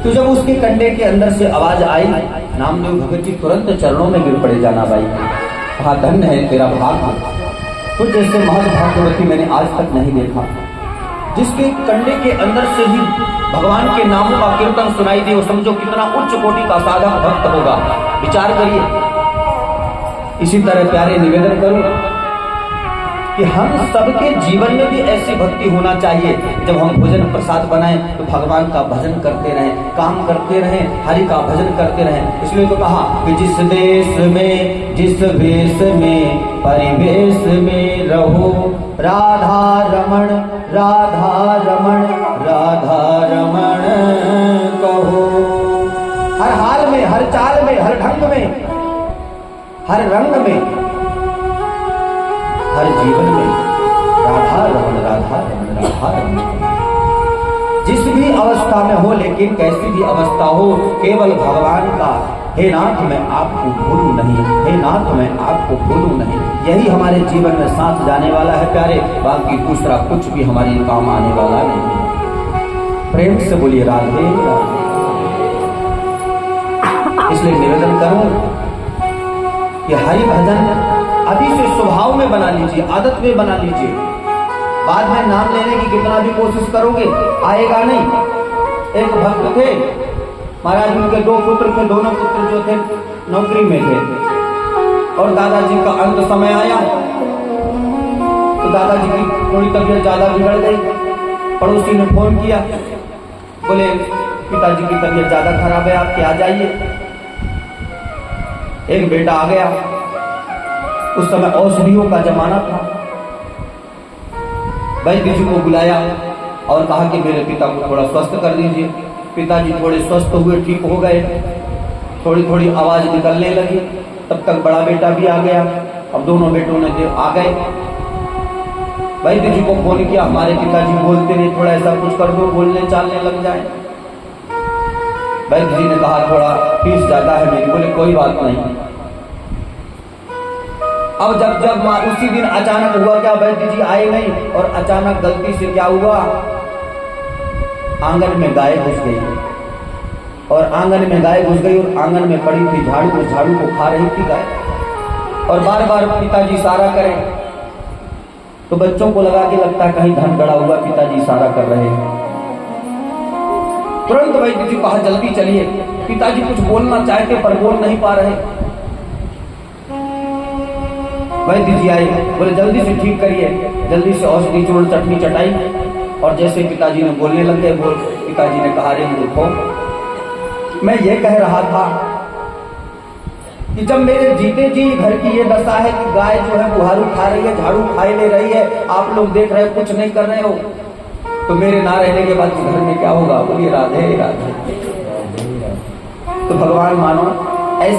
तो जब उसके कंडे के अंदर से आवाज आई, नामदेव भगत जी तुरंत चरणों में गिर पड़े। जाना भाई, कहा धन्य है तेरा भाग्य, तो जैसे महत भाग्यवती मैंने आज तक नहीं देखा, जिसके कंडे के अंदर से ही भगवान के नामों का कीर्तन सुनाई दे, वो समझो कितना उच्च कोटि का साधक भक्त होगा। विचार करिए। इसी तरह प्यारे निवेदन करूं कि हम सबके जीवन में भी ऐसी भक्ति होना चाहिए। जब हम भोजन प्रसाद बनाएं तो भगवान का भजन करते रहें, काम करते रहें, हरि का भजन करते रहें। इसलिए तो कहा कि जिस देश में जिस वेश में परिवेश में रहो, राधा रमण राधा रमण राधा रमण कहो। हर हाल में, हर चाल में, हर ढंग में, हर रंग में, हर जीवन में राधा रमण राधा रमण राधा रमण। जिस भी अवस्था में हो, लेकिन कैसी भी अवस्था हो, केवल भगवान का हे नाथ मैं आपको भूलूं नहीं, हे नाथ मैं आपको भूलूं नहीं, यही हमारे जीवन में साथ जाने वाला है प्यारे। बाकी दूसरा कुछ भी हमारे काम आने वाला नहीं है। प्रेम से बोलिए राधे राधे। इसलिए निवेदन करूं कि हरि भजन अभी से स्वभाव में बना लीजिए, आदत में बना लीजिए। बाद में नाम लेने की कितना भी कोशिश करोगे आएगा नहीं। एक भक्त थे महाराज, उनके 2 पुत्र थे, दोनों पुत्र जो थे नौकरी में थे, और दादाजी का अंत समय आया तो दादाजी की थोड़ी तबीयत ज्यादा बिगड़ गई। पड़ोसी ने फोन किया, बोले पिताजी की तबीयत ज्यादा खराब है, आप क्या जाइए। एक बेटा आ गया, उस समय औषधियों का जमाना था। वैद्य जी को बुलाया और कहा कि मेरे पिता को थोड़ा स्वस्थ कर दीजिए। पिताजी थोड़े स्वस्थ हुए, ठीक हो गए, थोड़ी थोड़ी आवाज निकलने लगी। तब तक बड़ा बेटा भी आ गया। अब दोनों बेटों ने आ गए, वैद्य जी को फोन किया, हमारे पिताजी बोलते नहीं, थोड़ा ऐसा कुछ कर दो, बोलने चालने लग जाए। वैद्य जी ने कहा थोड़ा फीस ज्यादा है मेरी। बोले कोई बात नहीं। अब जब उसी दिन अचानक हुआ क्या, वैद्य जी आए नहीं, और अचानक गलती से क्या हुआ, आंगन में गाय घुस गई, और आंगन में गाय घुस गई और आंगन में पड़ी थी झाड़ू, उस झाड़ू को खा रही थी गाय। और बार बार पिताजी इशारा करें तो बच्चों को लगा के लगता है कहीं धन गड़ा हुआ, पिताजी इशारा कर रहे हैं। तुरंत वैद्य जी कहा जल्दी चलिए। पिताजी कुछ बोलना चाहते पर बोल नहीं पा रहे। वैद्य जी आए, बोले जल्दी से ठीक करिए, जल्दी से औषधि चूर्ण चटनी चटाई। और जैसे पिताजी ने बोलने लगे, पिताजी ने कहा रे मूर्खों, मैं ये कह रहा था कि जब मेरे जीते जी घर की ये दशा है कि गाय जो है बुहारू खा रही है, झाड़ू खाए ले रही है, आप लोग देख रहे हो, कुछ नहीं कर रहे हो, तो मेरे ना रहने के बाद घर में क्या होगा? बोलिए राधे राधे। तो भगवान मानो